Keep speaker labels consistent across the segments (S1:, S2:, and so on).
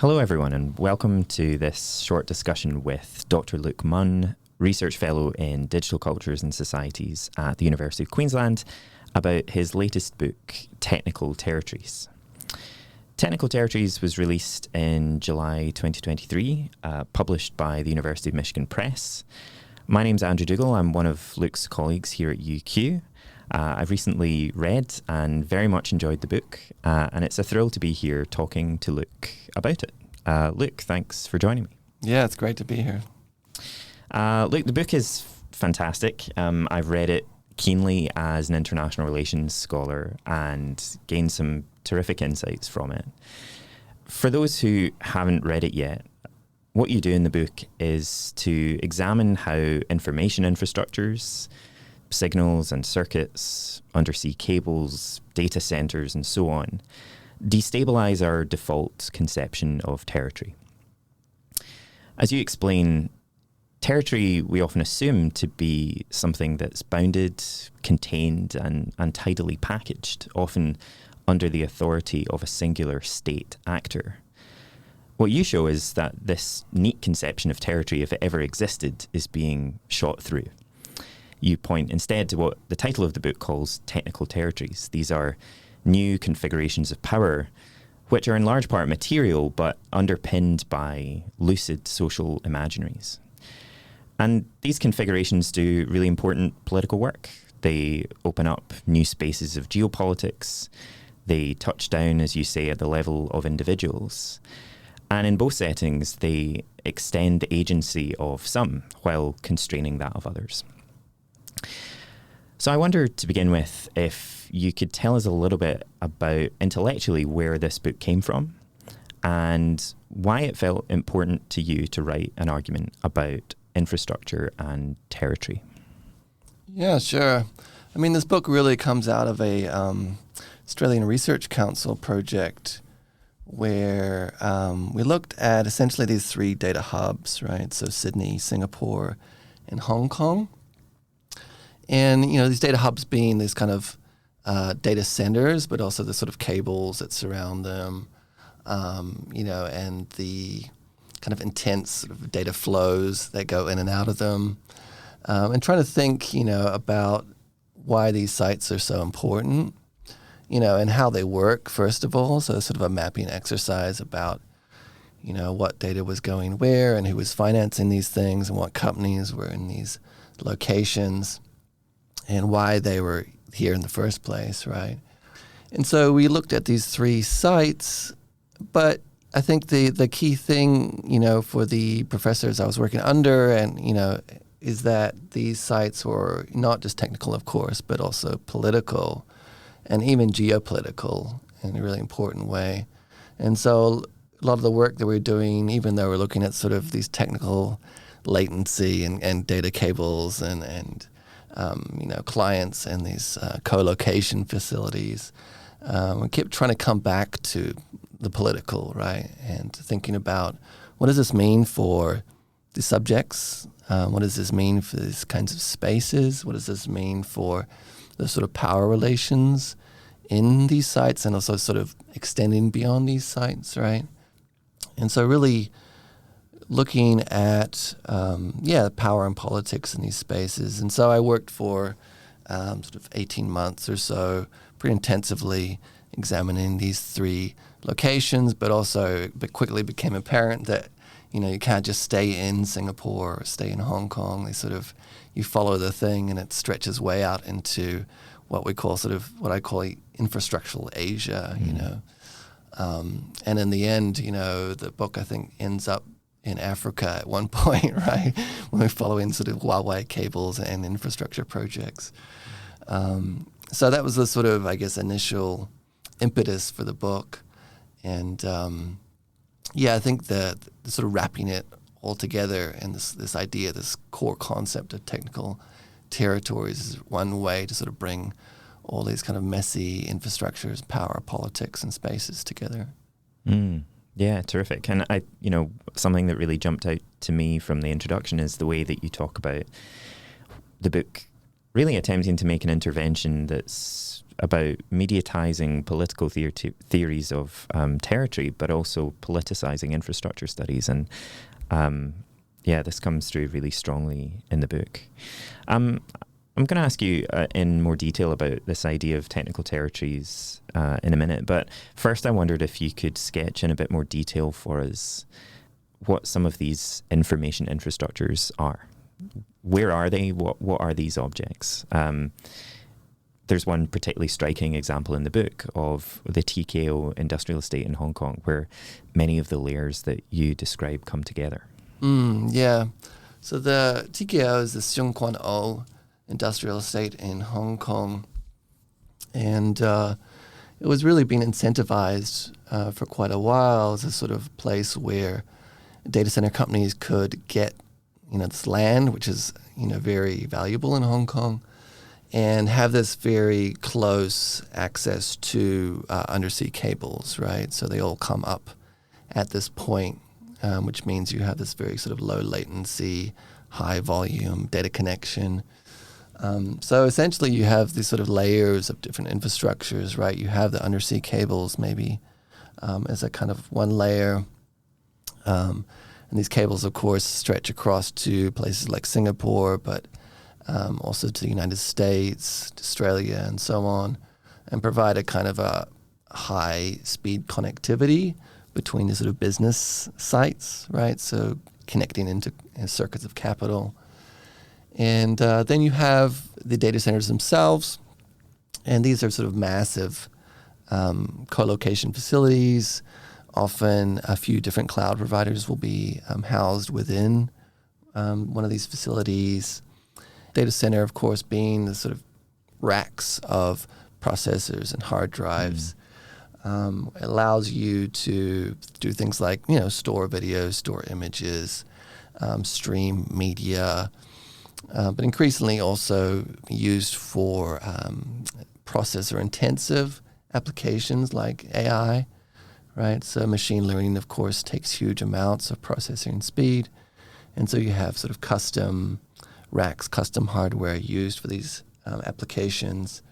S1: Hello everyone and welcome to this short discussion with Dr. Luke Munn, Research Fellow in Digital Cultures and Societies at the University of Queensland, about his latest book, Technical Territories. Technical Territories was released in July 2023, published by the University of Michigan Press. My name's Andrew Dougal. I'm one of Luke's colleagues here at UQ. I've recently read and very much enjoyed the book, and it's a thrill to be here talking to Luke about it. Luke, thanks for joining me.
S2: Yeah, it's great to be here.
S1: Luke, the book is fantastic. I've read it keenly as an international relations scholar and gained some terrific insights from it. For those who haven't read it yet, what you do in the book is to examine how information infrastructures, signals and circuits, undersea cables, data centers, and so on, destabilize our default conception of territory. As you explain, territory we often assume to be something that's bounded, contained, and tidily packaged, often under the authority of a singular state actor. What you show is that this neat conception of territory, if it ever existed, is being shot through. You point instead to what the title of the book calls technical territories. These are new configurations of power, which are in large part material, but underpinned by lucid social imaginaries. And these configurations do really important political work. They open up new spaces of geopolitics. They touch down, as you say, at the level of individuals. And in both settings, they extend the agency of some while constraining that of others. So I wonder, to begin with, if you could tell us a little bit about intellectually where this book came from and why it felt important to you to write an argument about infrastructure and territory.
S2: Yeah, sure. I mean, this book really comes out of a Australian Research Council project where we looked at essentially these three data hubs, right? So Sydney, Singapore, and Hong Kong. And, you know, these data hubs being these kind of data centers, but also the sort of cables that surround them, and the kind of intense sort of data flows that go in and out of them. And trying to think, about why these sites are so important, and how they work, first of all. So sort of a mapping exercise about, what data was going where and who was financing these things and what companies were in these locations and why they were here in the first place, right? And so we looked at these three sites, but I think the key thing, for the professors I was working under and, is that these sites were not just technical, of course, but also political and even geopolitical in a really important way. And so a lot of the work that we're doing, even though we're looking at sort of these technical latency and data cables and clients and these co-location facilities, we keep trying to come back to the political, right? And thinking about what does this mean for the subjects? What does this mean for these kinds of spaces? What does this mean for the sort of power relations in these sites and also sort of extending beyond these sites, right? And so really looking at, power and politics in these spaces. And so I worked for sort of 18 months or so, pretty intensively examining these three locations, but quickly became apparent that, you can't just stay in Singapore or stay in Hong Kong. You follow the thing and it stretches way out into what I call infrastructural Asia, and in the end, the book, I think, ends up in Africa at one point, right? When we follow in sort of Huawei cables and infrastructure projects. So that was the sort of, I guess, initial impetus for the book. And I think the sort of wrapping it all together and this idea, this core concept of technical territories is one way to sort of bring all these kind of messy infrastructures, power, politics, and spaces together.
S1: Yeah, terrific. And something that really jumped out to me from the introduction is the way that you talk about the book really attempting to make an intervention that's about mediatizing political theories of territory, but also politicizing infrastructure studies. And this comes through really strongly in the book. I'm going to ask you in more detail about this idea of technical territories in a minute. But first, I wondered if you could sketch in a bit more detail for us what some of these information infrastructures are. Where are they? What are these objects? There's one particularly striking example in the book of the TKO industrial estate in Hong Kong, where many of the layers that you describe come together.
S2: Yeah. So the TKO is the Siung Kwan O industrial estate in Hong Kong. And it was really being incentivized for quite a while as a sort of place where data center companies could get, this land, which is, very valuable in Hong Kong, and have this very close access to undersea cables, right? So they all come up at this point, which means you have this very sort of low latency, high volume data connection. So essentially you have these sort of layers of different infrastructures, right? You have the undersea cables maybe as a kind of one layer. And these cables, of course, stretch across to places like Singapore, but also to the United States, to Australia, and so on, and provide a kind of a high-speed connectivity between the sort of business sites, right? So connecting into circuits of capital. And then you have the data centers themselves, and these are sort of massive co-location facilities. Often a few different cloud providers will be housed within one of these facilities. Data center, of course, being the sort of racks of processors and hard drives. It allows you to do things like, store videos, store images, stream media, but increasingly also used for processor-intensive applications like AI, right? So machine learning, of course, takes huge amounts of processing speed. And so you have sort of custom racks, custom hardware used for these applications.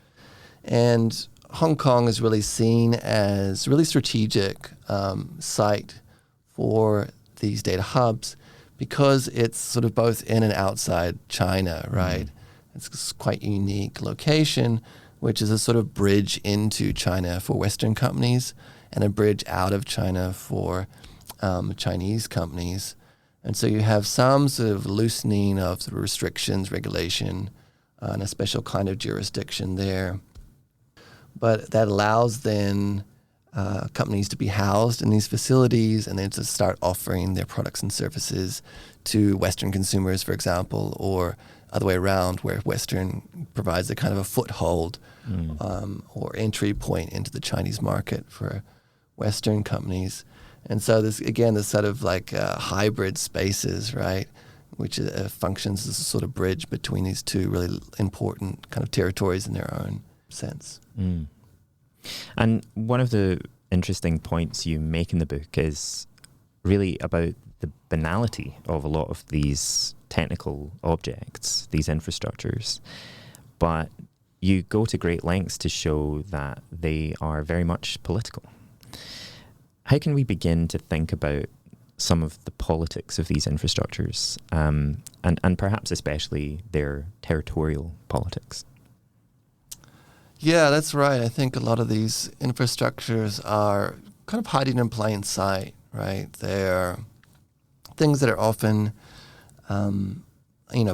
S2: And Hong Kong is really seen as really strategic site for these data hubs because it's sort of both in and outside China, right? It's quite a unique location, which is a sort of bridge into China for Western companies and a bridge out of China for Chinese companies. And so you have some sort of loosening of sort of restrictions, regulation, and a special kind of jurisdiction there. But that allows then companies to be housed in these facilities and then to start offering their products and services to Western consumers, for example, or other way around, where Western provides a kind of a foothold or entry point into the Chinese market for Western companies. And so this sort of like hybrid spaces, right, which functions as a sort of bridge between these two really important kind of territories in their own sense.
S1: And one of the interesting points you make in the book is really about the banality of a lot of these technical objects, these infrastructures. But you go to great lengths to show that they are very much political. How can we begin to think about some of the politics of these infrastructures, and perhaps especially their territorial politics?
S2: Yeah, that's right. I think a lot of these infrastructures are kind of hiding in plain sight, right? They're things that are often,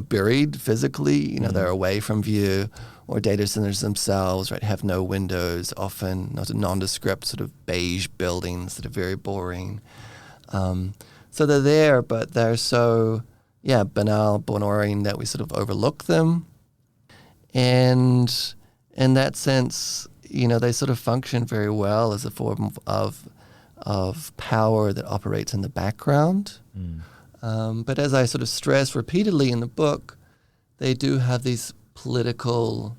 S2: buried physically. They're away from view, or data centers themselves, right, have no windows, often nondescript sort of beige buildings that are very boring. So they're there, but they're so, banal, boring that we sort of overlook them. And in that sense, they sort of function very well as a form of power that operates in the background. But as I sort of stress repeatedly in the book, they do have these political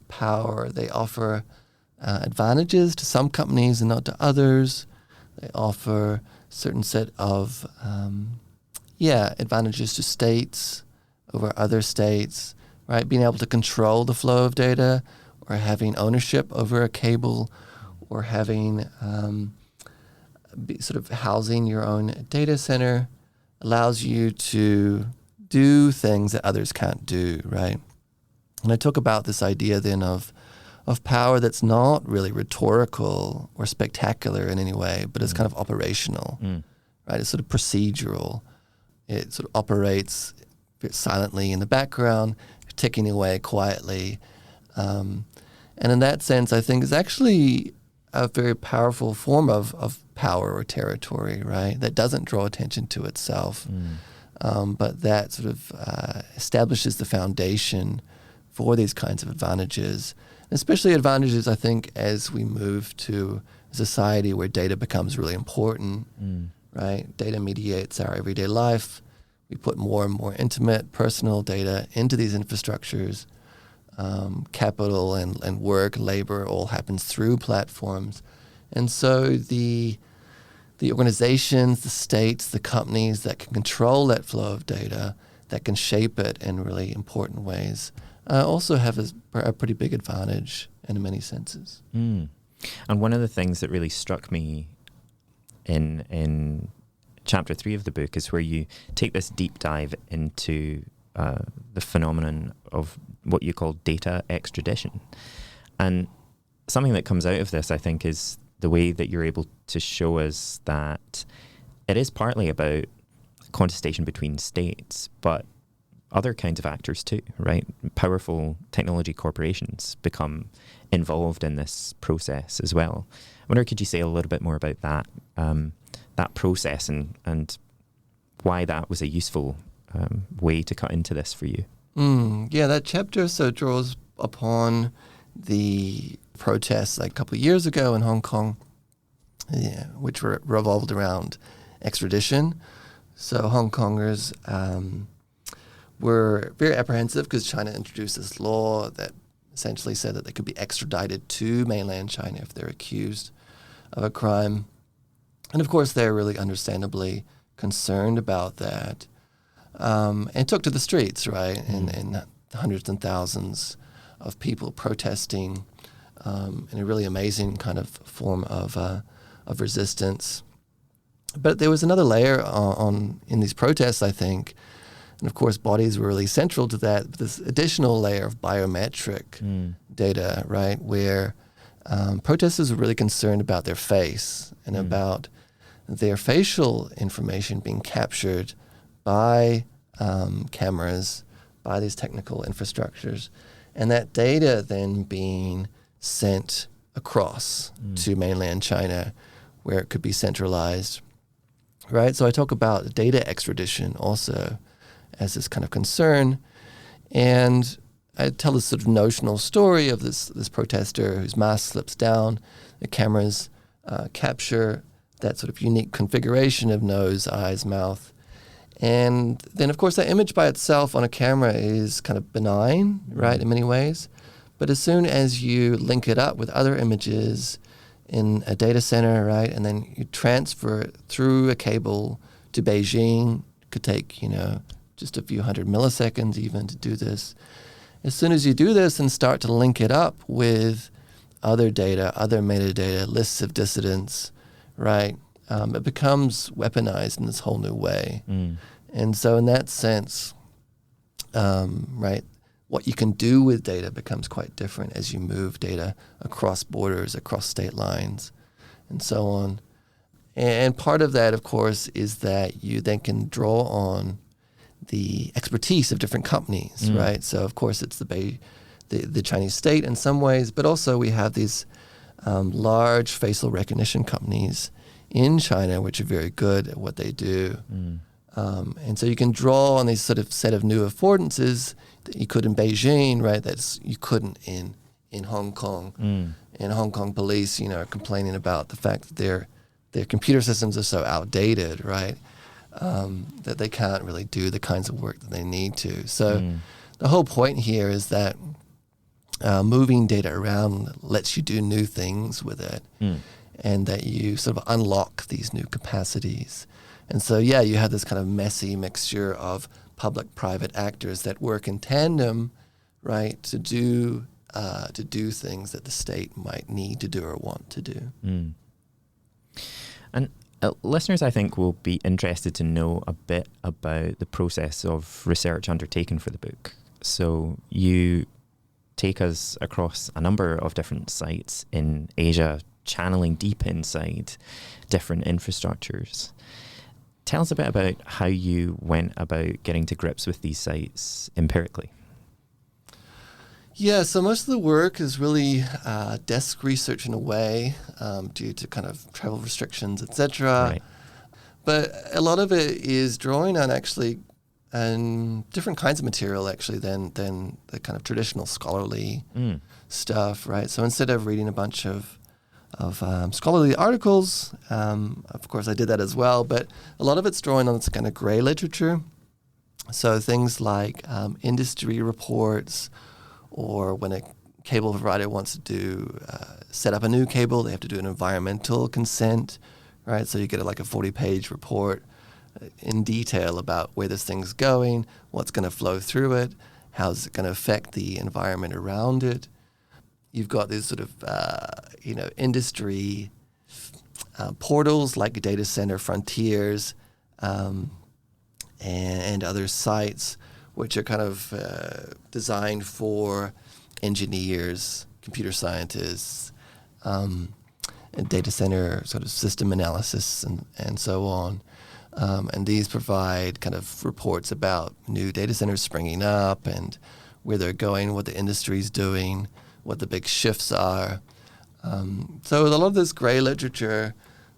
S2: power. They offer advantages to some companies and not to others. They offer a certain set of advantages to states over other states, right? Being able to control the flow of data or having ownership over a cable, or having sort of housing your own data center allows you to do things that others can't do, right? And I talk about this idea then of power that's not really rhetorical or spectacular in any way, but it's kind of operational, right? It's sort of procedural. It sort of operates silently in the background, ticking away quietly. And in that sense, I think it's actually a very powerful form of power or territory, right? That doesn't draw attention to itself, but that sort of establishes the foundation for these kinds of advantages, especially advantages, I think, as we move to a society where data becomes really important, right? Data mediates our everyday life. We put more and more intimate, personal data into these infrastructures. Capital and work, labor, all happens through platforms. And so the organizations, the states, the companies that can control that flow of data, that can shape it in really important ways, also have a pretty big advantage in many senses.
S1: And one of the things that really struck me in chapter 3 of the book is where you take this deep dive into the phenomenon of what you call data extradition. And something that comes out of this, I think, is the way that you're able to show us that it is partly about contestation between states, but other kinds of actors too, right? Powerful technology corporations become involved in this process as well. I wonder, could you say a little bit more about that, that process and why that was a useful way to cut into this for you?
S2: Yeah, that chapter draws upon the protests like a couple of years ago in Hong Kong, which were revolved around extradition. So Hong Kongers were very apprehensive because China introduced this law that essentially said that they could be extradited to mainland China if they're accused of a crime. And of course, they're really understandably concerned about that. And took to the streets, right, and hundreds and thousands of people protesting in a really amazing kind of form of resistance. But there was another layer in these protests, I think, and of course bodies were really central to that, but this additional layer of biometric data, right, where protesters were really concerned about their face and about their facial information being captured by cameras, by these technical infrastructures, and that data then being sent across to mainland China where it could be centralized, right? So I talk about data extradition also as this kind of concern, and I tell this sort of notional story of this protester whose mask slips down, the cameras capture that sort of unique configuration of nose, eyes, mouth. And then, of course, that image by itself on a camera is kind of benign, right, in many ways. But as soon as you link it up with other images in a data center, right, and then you transfer it through a cable to Beijing, it could take, just a few hundred milliseconds even to do this. As soon as you do this and start to link it up with other data, other metadata, lists of dissidents, right, it becomes weaponized in this whole new way. And so in that sense, right, what you can do with data becomes quite different as you move data across borders, across state lines, and so on. And part of that, of course, is that you then can draw on the expertise of different companies, right? So, of course, it's the Chinese state in some ways, but also we have these large facial recognition companies in China, which are very good at what they do. And so you can draw on these sort of set of new affordances that you could in Beijing, right, that you couldn't in Hong Kong. And Hong Kong police, are complaining about the fact that their computer systems are so outdated, right, that they can't really do the kinds of work that they need to. So the whole point here is that moving data around lets you do new things with it, and that you sort of unlock these new capacities. And so, you have this kind of messy mixture of public-private actors that work in tandem, right, to do to do things that the state might need to do or want to do.
S1: Mm. And listeners, I think, will be interested to know a bit about the process of research undertaken for the book. So you take us across a number of different sites in Asia, channeling deep inside different infrastructures. Tell us a bit about how you went about getting to grips with these sites empirically.
S2: Yeah, so most of the work is really desk research in a way, due to kind of travel restrictions, etc.
S1: Right.
S2: But a lot of it is drawing on actually different kinds of material actually than the kind of traditional scholarly stuff, right? So instead of reading a bunch of scholarly articles, of course I did that as well, but a lot of it's drawing on this kind of gray literature. So things like industry reports, or when a cable provider wants to do set up a new cable, they have to do an environmental consent, right? So you get like a 40-page report in detail about where this thing's going, what's going to flow through it, how's it going to affect the environment around it. You've got these sort of industry portals like Data Center Frontiers and other sites, which are kind of designed for engineers, computer scientists, and data center sort of system analysis and so on. And these provide kind of reports about new data centers springing up and where they're going, what the industry's doing, what the big shifts are. So a lot of this gray literature,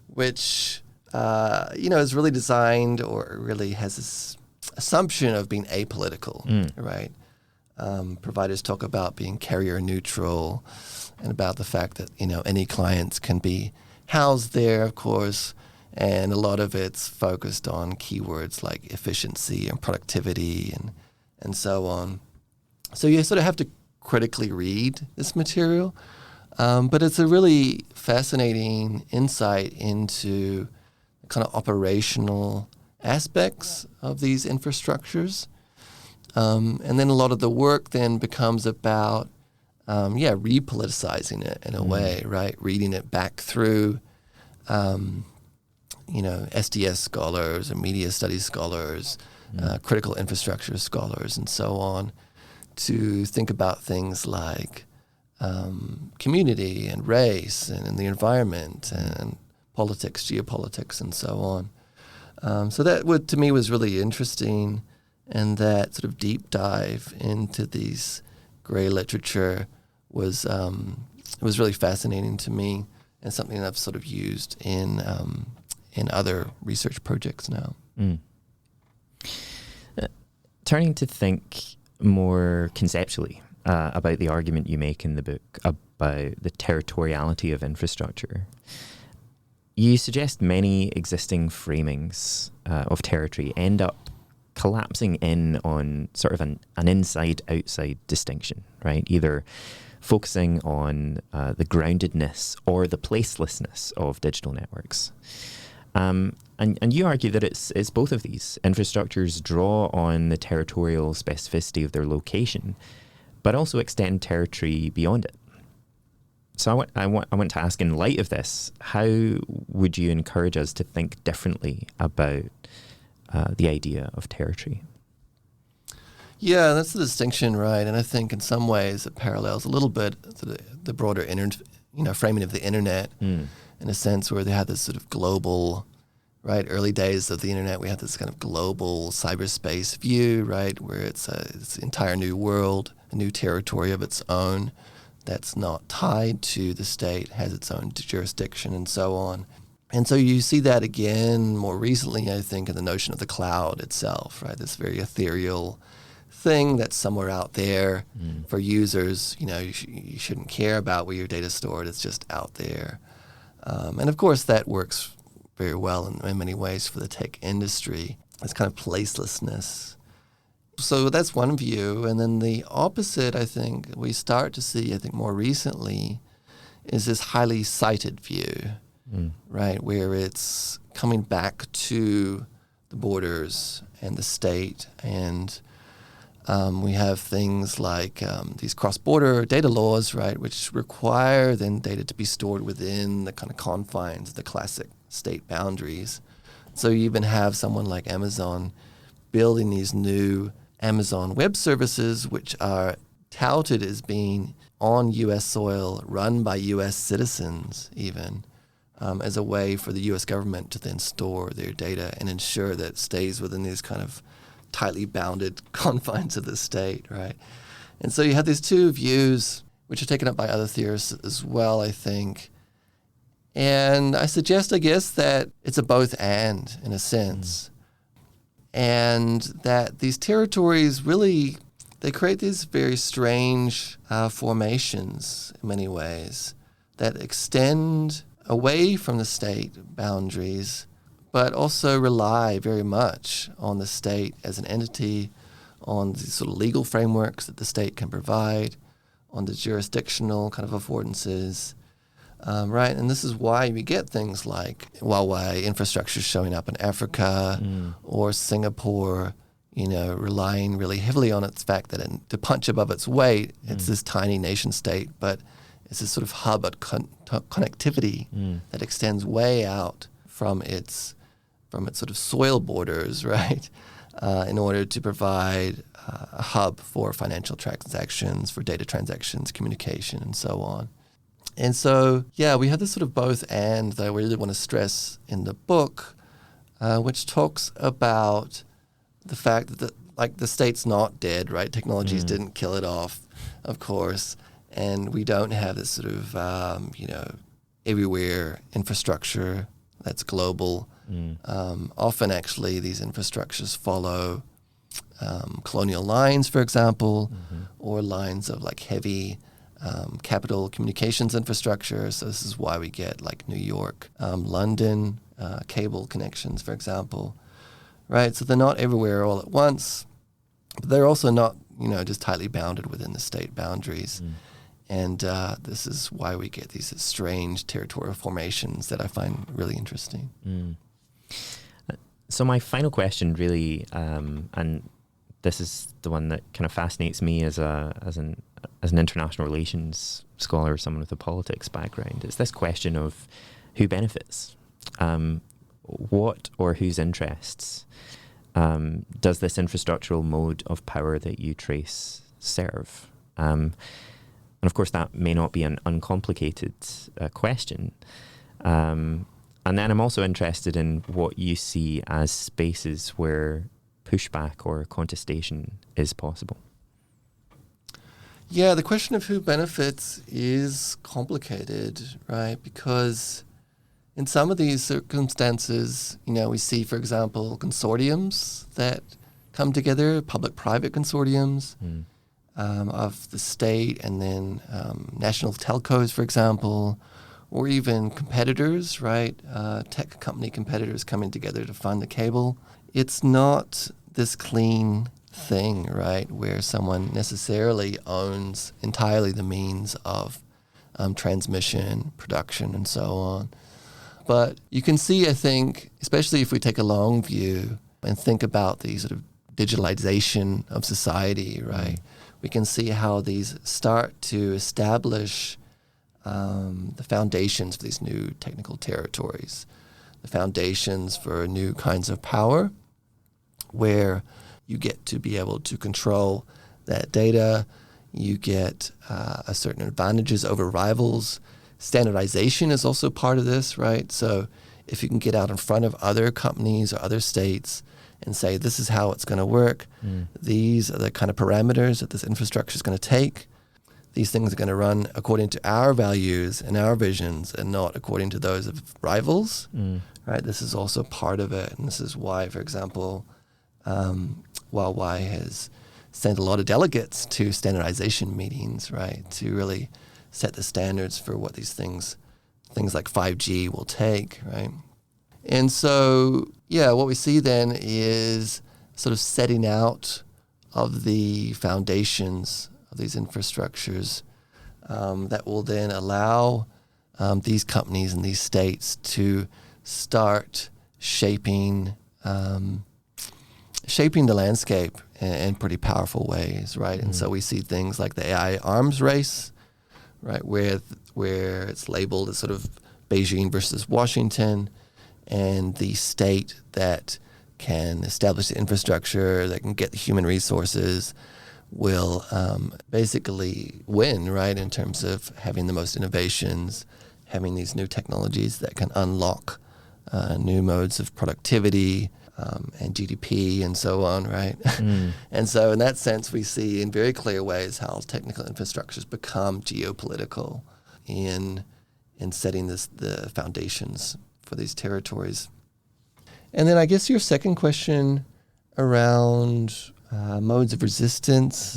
S2: which is really designed or really has this assumption of being apolitical, right? Providers talk about being carrier neutral and about the fact that, any clients can be housed there, of course, and a lot of it's focused on keywords like efficiency and productivity and so on. So you sort of have to critically read this material, but it's a really fascinating insight into kind of operational aspects of these infrastructures. And then a lot of the work then becomes about, repoliticizing it in a way, right? Reading it back through, SDS scholars and media studies scholars, critical infrastructure scholars, and so on, to think about things like community and race and the environment and politics, geopolitics, and so on. So that to me was really interesting, and that sort of deep dive into these gray literature was really fascinating to me, and something I've sort of used in other research projects now.
S1: Turning to think more conceptually about the argument you make in the book about the territoriality of infrastructure, you suggest many existing framings of territory end up collapsing in on sort of an inside-outside distinction, right? Either focusing on the groundedness or the placelessness of digital networks. And you argue that it's both of these. Infrastructures draw on the territorial specificity of their location, but also extend territory beyond it. So I want to ask, in light of this, how would you encourage us to think differently about the idea of territory?
S2: Yeah, that's the distinction, right? And I think in some ways it parallels a little bit to the broader framing of the internet, in a sense where they had this sort of global, right? Early days of the internet, we had this kind of global cyberspace view, right? Where it's an entire new world, a new territory of its own that's not tied to the state, has its own jurisdiction, and so on. And so you see that again more recently, I think, in the notion of the cloud itself, right? This very ethereal thing that's somewhere out there for users. You shouldn't care about where your data's stored. It's just out there. And of course, that works very well in many ways for the tech industry. It's kind of placelessness. So that's one view. And then the opposite, I think, we start to see, I think, more recently, is this highly sited view, right, where it's coming back to the borders and the state and We have things like these cross-border data laws, right, which require then data to be stored within the kind of confines of the classic state boundaries. So you even have someone like Amazon building these new Amazon Web Services, which are touted as being on U.S. soil, run by U.S. citizens even, as a way for the U.S. government to then store their data and ensure that it stays within these kind of tightly bounded confines of the state, right? And so you have these two views, which are taken up by other theorists as well, I think. And I suggest, I guess, that it's a both and in a sense. And that these territories really, they create these very strange formations in many ways that extend away from the state boundaries, but also rely very much on the state as an entity, on the sort of legal frameworks that the state can provide, on the jurisdictional kind of affordances, right? And this is why we get things like Huawei infrastructure showing up in Africa or Singapore, you know, relying really heavily on its fact that to punch above its weight, it's this tiny nation state, but it's this sort of hub of connectivity that extends way out from its sort of soil borders, right, in order to provide a hub for financial transactions, for data transactions, communication, and so on. And so, yeah, we have this sort of both and that I really want to stress in the book, which talks about the fact that the state's not dead, right? Technologies didn't kill it off, of course, and we don't have this sort of, everywhere infrastructure that's global. Often, actually, these infrastructures follow colonial lines, for example, or lines of like heavy capital communications infrastructure. So this is why we get like New York, London, cable connections, for example, right? So they're not everywhere all at once, but they're also not, just tightly bounded within the state boundaries. And this is why we get these strange territorial formations that I find really interesting.
S1: So my final question really, and this is the one that kind of fascinates me as an international relations scholar, someone with a politics background, is this question of who benefits, what or whose interests does this infrastructural mode of power that you trace serve? And of course, that may not be an uncomplicated question. And then I'm also interested in what you see as spaces where pushback or contestation is possible.
S2: Yeah, the question of who benefits is complicated, right? Because in some of these circumstances, we see, for example, consortiums that come together, public-private consortiums of the state and then national telcos, for example, or even competitors, right? Tech company competitors coming together to fund the cable. It's not this clean thing, right, where someone necessarily owns entirely the means of transmission, production, and so on. But you can see, I think, especially if we take a long view and think about the sort of digitalization of society, right, we can see how these start to establish the foundations for these new technical territories, the foundations for new kinds of power, where you get to be able to control that data, you get a certain advantages over rivals. Standardization is also part of this, right? So if you can get out in front of other companies or other states and say, this is how it's going to work, these are the kind of parameters that this infrastructure is going to take, these things are going to run according to our values and our visions and not according to those of rivals, right? This is also part of it. And this is why, for example, Huawei has sent a lot of delegates to standardization meetings, right, to really set the standards for what these things like 5G will take, right? And so, yeah, what we see then is sort of setting out of the foundations of these infrastructures that will then allow these companies and these states to start shaping shaping the landscape in pretty powerful ways, right? And so we see things like the AI arms race, right, where it's labeled as sort of Beijing versus Washington, and the state that can establish the infrastructure, that can get the human resources, will basically win, right, in terms of having the most innovations, having these new technologies that can unlock new modes of productivity and GDP and so on, right? And so in that sense, we see in very clear ways how technical infrastructures become geopolitical in setting the foundations for these territories. And then I guess your second question around modes of resistance.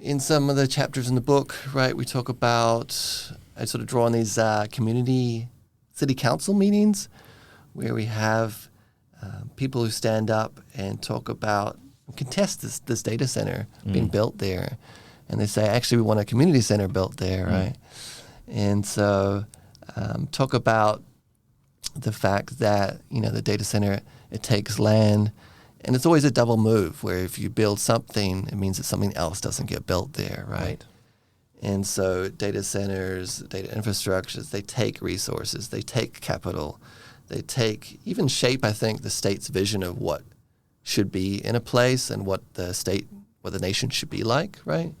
S2: In some of the chapters in the book, right, we talk about, I sort of draw on these community city council meetings where we have people who stand up and talk about, contest this data center being built there. And they say, actually, we want a community center built there, right? And so talk about the fact that, the data center, it takes land, and it's always a double move where if you build something, it means that something else doesn't get built there, right? And so data centers, data infrastructures, they take resources, they take capital, they take, even shape, I think, the state's vision of what should be in a place and what the nation should be like, right?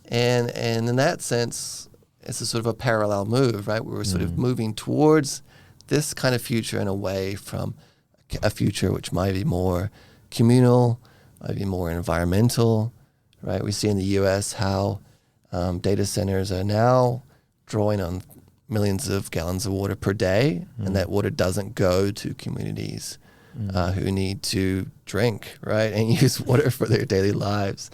S2: And in that sense, it's a sort of a parallel move, right? Where we're sort of moving towards this kind of future and away from a future which might be more communal, might be more environmental, right? We see in the U.S. how data centers are now drawing on millions of gallons of water per day, and that water doesn't go to communities who need to drink, right, and use water for their daily lives.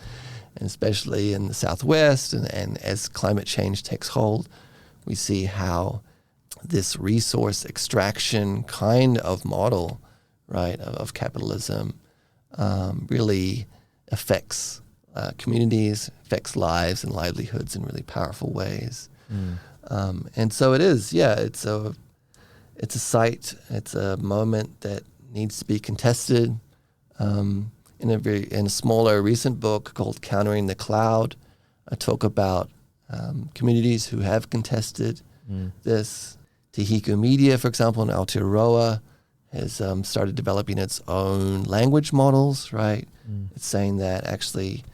S2: And especially in the Southwest, and as climate change takes hold, we see how this resource extraction kind of model, right, of capitalism really affects communities, affects lives and livelihoods in really powerful ways. And so it is, it's a site, it's a moment that needs to be contested. In a smaller recent book called Countering the Cloud, I talk about communities who have contested this. Tehiku Media, for example, in Aotearoa, has started developing its own language models, right? It's saying that actually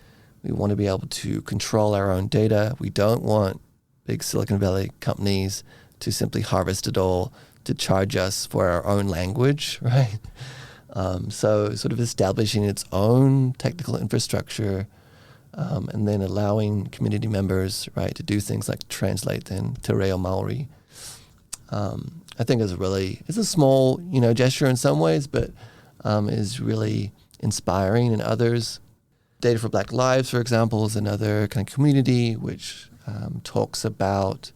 S2: we want to be able to control our own data. We don't want big Silicon Valley companies to simply harvest it all to charge us for our own language, right? So sort of establishing its own technical infrastructure and then allowing community members, right, to do things like translate then Te Reo Maori. I think it's a small, gesture in some ways, but is really inspiring in others. Data for Black Lives, for example, is another kind of community which talks about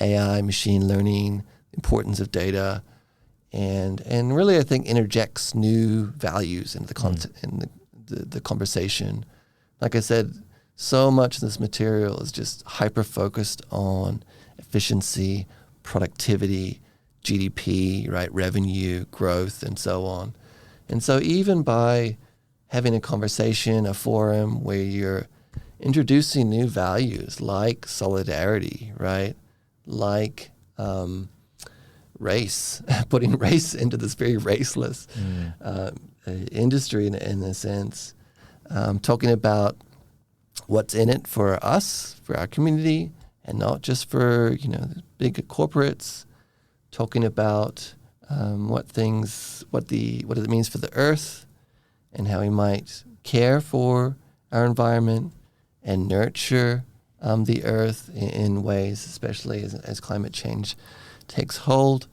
S2: AI, machine learning, importance of data, and really I think interjects new values into the conversation. Like I said, so much of this material is just hyper focused on efficiency, productivity, GDP, right, revenue, growth, and so on. And so even by having a conversation, a forum where you're introducing new values like solidarity, right, like race, putting race into this very raceless industry in a sense, talking about what's in it for us, for our community, and not just for big corporates. Talking about what it means for the earth, and how we might care for our environment and nurture the earth in ways, especially as climate change takes hold,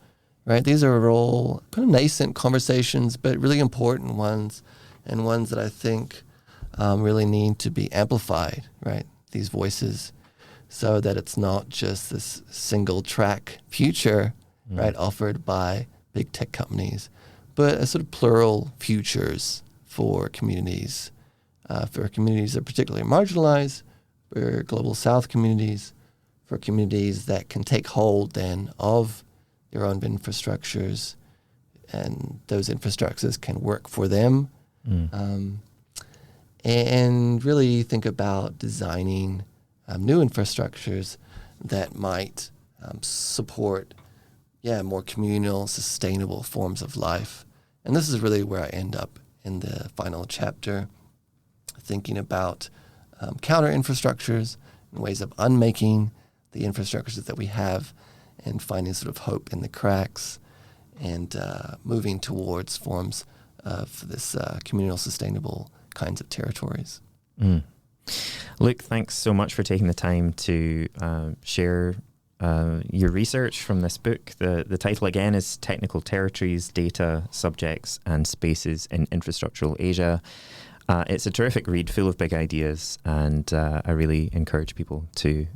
S2: right? These are all kind of nascent conversations, but really important ones, and ones that I think really need to be amplified, right? These voices, so that it's not just this single track future, right, offered by big tech companies, but a sort of plural futures for communities that are particularly marginalized, for global South communities, for communities that can take hold then of their own infrastructures, and those infrastructures can work for them And really think about designing new infrastructures that might support, more communal, sustainable forms of life. And this is really where I end up in the final chapter, thinking about counter infrastructures and ways of unmaking the infrastructures that we have and finding sort of hope in the cracks and moving towards forms of this communal, sustainable kinds of territories.
S1: Luke, thanks so much for taking the time to share your research from this book. The title again is Technical Territories, Data, Subjects and Spaces in Infrastructural Asia. It's a terrific read, full of big ideas, and I really encourage people to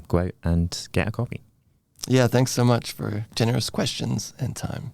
S1: go out and get a copy.
S2: Yeah, thanks so much for generous questions and time.